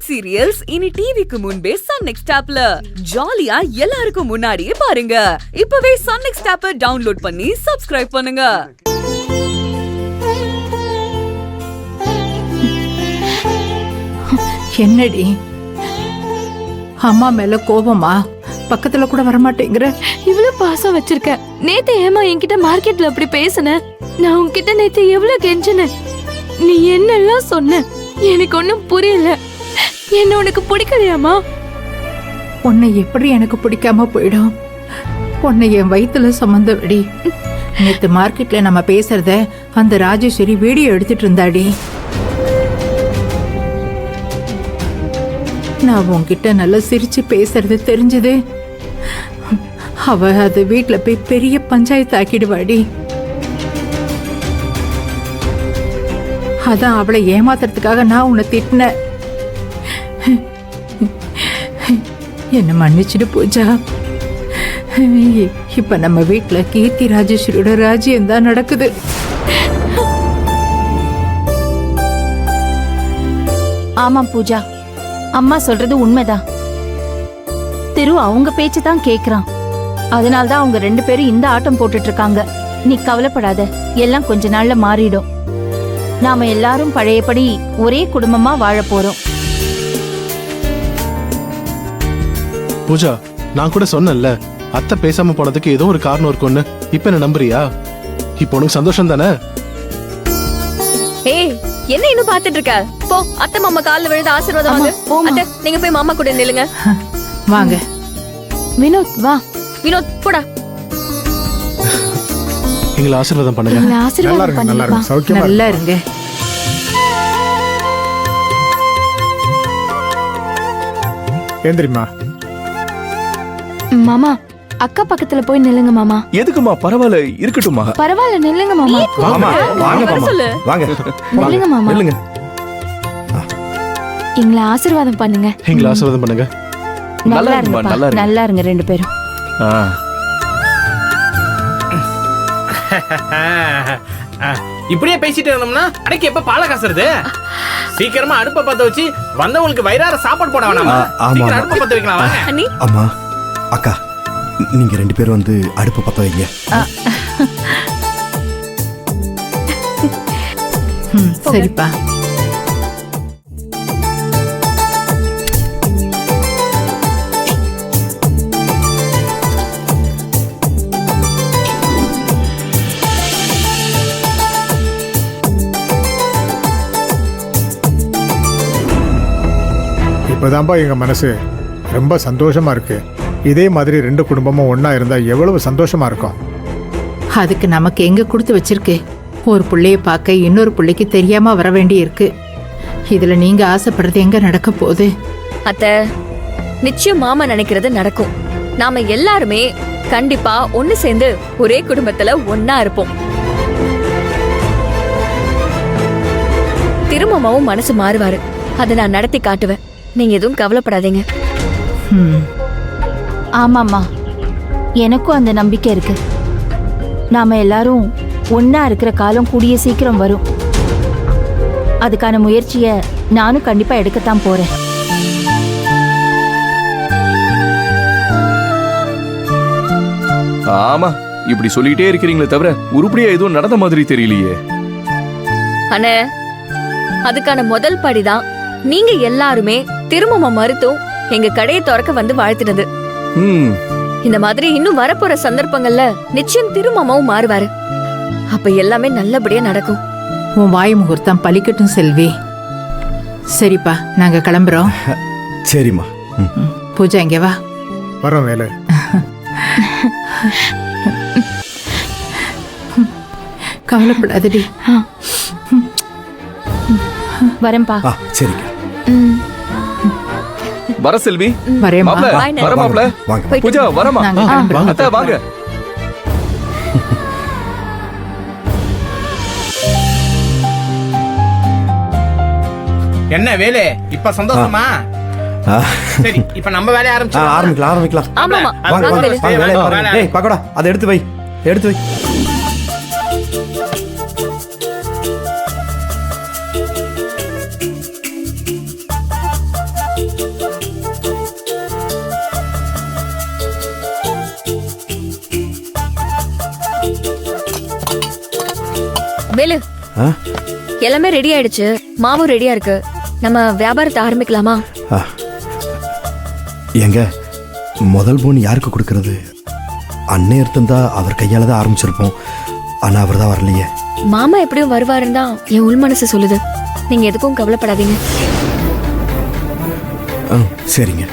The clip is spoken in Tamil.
வெப் சீரியல்ஸ் இனி டிவிக்கு முன்பே சன் நெக்ஸ்ட் ஆப்ல ஜாலியா எல்லாருக்கும் முன்னாடியே பாருங்க. இப்பவே சன் நெக்ஸ்ட் ஆப்பை டவுன்லோட் பண்ணி சப்ஸ்கிரைப் பண்ணுங்க. என்னடி அம்மா மேல கோபமா? பக்கத்துல கூட வரமாட்டேங்கிற. இவ்வளவு பாசம் வச்சிருக்க. நேத்து ஏமா என்கிட்ட மார்க்கெட்ல அப்படி பேசுன? நான் உன்கிட்ட நேத்து எவ்வளவு கெஞ்சினேன். நீ என்னெல்லாம் சொன்ன எனக்கு ஒண்ணும் புரியல. என்ன உனக்கு பிடிக்கலையாமா? உன்னை எப்படி எனக்கு பிடிக்காம போயிடும்? உன்னை என் வயித்துல சுமந்த விடி. நேத்து மார்க்கெட்ல நம்ம பேசுறத அந்த ராஜேஸ்வரி வீடியோ எடுத்துட்டு இருந்தாடி. நான் உன்கிட்ட நல்லா சிரிச்சு பேசுறது தெரிஞ்சது. அவ அது வீட்டுல போய் பெரிய பஞ்சாயத்து ஆக்கிடுவாடி. அதான் அவளை ஏமாத்துறதுக்காக நான் உன்னை திட்டினேன். என்ன மன்னிச்சிடு பூஜா. இப்ப நம்ம வீட்டுல கீர்த்தி ராஜேஸ்வரியோட ராஜ்யம் தான் நடக்குது. ஆமா பூஜா, அம்மா சொல்றது உண்மைதான். திரு அவங்க பேச்சு தான் கேக்குறான். அதனால்தான் அவங்க 2 பேரும் இந்த ஆட்டம் போட்டுட்டு இருக்காங்க. நீ கவலைப்படாத, எல்லாம் கொஞ்ச நாள்ல மாறிடும். நாம எல்லாரும் பழையபடி ஒரே குடும்பமா வாழ போறோம். பூஜா, நான் கூட சொன்னேன்ல, அத்தை பேசாம போனதுக்கு ஏதோ ஒரு காரணம் இருக்கும்னு. இப்ப என்ன நம்புறியா? இப்போ உனக்கு சந்தோஷம் தானே? ஏய், என்ன இன்னும் பாத்துட்டு இருக்க? போ, அத்தை மாமா கால்ல விழுந்து ஆசீர்வாதம் வாங்க. அத்தை, நீங்க போய் மாமா கூட நில்லுங்க. வாங்க. வினோத் வா. வினோத் போடா. எங்களை ஆசீர்வாதம் பண்ணுங்க. ஆசீர்வாதம் பண்ணுங்க. நல்லா இருங்க. ஏந்திரிமா. மாமா, அக்கா பக்கத்துல போய் நில்லுங்க மாமா. எதுக்குமா? பரவாயில்ல, இருக்கட்டுமா. பரவாயில்ல, நில்லுங்க மாமா. மாமா, வாங்க மாமா. வாங்க. நில்லுங்க மாமா. நில்லுங்க. எங்களை ஆசீர்வாதம் பண்ணுங்க. எங்களை ஆசீர்வாதம் பண்ணுங்க. நல்லா இருங்க, நல்லா இருங்க 2 பேரும். இப்படியே பேசிட்டு இருந்தோம்னா அன்னைக்கு எப்ப பாலை காசுறது? சீக்கிரமா அடுப்ப பத்த வச்சு வந்தவங்களுக்கு வயிறார சாப்பாடு போட வேணாமா? சீக்கிரம் அடுப்ப பத்த வைக்கலாம் வாங்க. அம்மா, அக்கா, நீங்க 2 பேரும் வந்து அடுப்ப பத்த வைங்க. சரிப்பா. இப்பதான்பா எங்க மனசு ரொம்ப சந்தோஷமா இருக்கு. இதே மாதிரி 2 குடும்பமும் ஒன்னா இருந்தா எவ்வளவு சந்தோஷமா இருக்கும். அதுக்கு நமக்கு எங்க கொடுத்து வச்சிருக்கு? ஒரு புள்ளைய பார்க்க இன்னொரு புள்ளைக்கு தெரியாம வர வேண்டி இருக்கு. இதுல நீங்க ஆசைப்படுறது எங்க நடக்க போகுது? அத்தை, நிச்சயம் மாமா நினைக்கிறது நடக்கும். நாம எல்லாருமே கண்டிப்பா ஒண்ணு சேர்ந்து ஒரே குடும்பத்துல ஒன்னா இருப்போம். திரும்பவும் மனசு மாறுவாரு. அதை நான் நடத்தி காட்டுவேன். நீங்க எதுவும் கவலைப்படாதீங்க. ஆமாம்மா, எனக்கும் அந்த நம்பிக்கை இருக்கு. நாம எல்லாரும் ஒன்னா இருக்கிற காலம் கூடிய சீக்கிரம் வரும். அதுக்கான முயற்சிய நானும் கண்டிப்பா எடுக்கத்தான் போறேன். ஆமா, இப்படி சொல்லிட்டே இருக்கிறீங்களே தவிர உருப்படியா எதுவும் நடந்த மாதிரி தெரியலையே. அண்ணே, அதுக்கான முதல் படிதான் நீங்க எல்லாருமே திருமண மறுத்தும் எங்க கடையை திறக்க வந்து வாழ்த்தினது. இந்த மாதிரி இன்னும் வரப்போற சந்தர்ப்பங்கள்ல நிச்சயம் திருமணமும் மாறுவாரு. அப்ப எல்லாமே நல்லபடியா நடக்கும். உன் வாய் முகூர்த்தம் பலிக்கட்டும் செல்வி. சரிப்பா, நாங்க கிளம்புறோம். சரிம்மா. பூஜா, இங்க வா. வரோம் வேலை. கவலைப்படாதடி. வரேன்பா. சரிங்க. வர செல்வி. வரேம்மா. வர மாப்ள. பூஜா, வரமா. அத்தை வாங்க. என்ன வேலை? இப்ப சந்தோஷமா? சரி, இப்ப நம்ம வேலைய ஆரம்பிக்கலாம். ஆமாமா, வாங்க வாங்க. ஏய் பக்கோடா, அதை எடுத்து வை. வேலு ஆ எல்லாமே ரெடி ஆயிடுச்சு, மாவும் ரெடியா இருக்கு. நம்ம வியாபாரத்தை ஆரம்பிக்கலாமா? ஆ. ஏங்க முதல் பவுன் யாருக்கு கொடுக்கறது? அண்ணே இருந்தா அவர் கையால தான் ஆரம்பிச்சிருப்போம். ஆனா அவர் தான் வரலையே. மாமா எப்படியும் வருவாருன்னு தான் என் உள் மனசு சொல்லுது. நீங்க எதுக்கும் கவலைப்படாதீங்க. ஆ சரிங்க.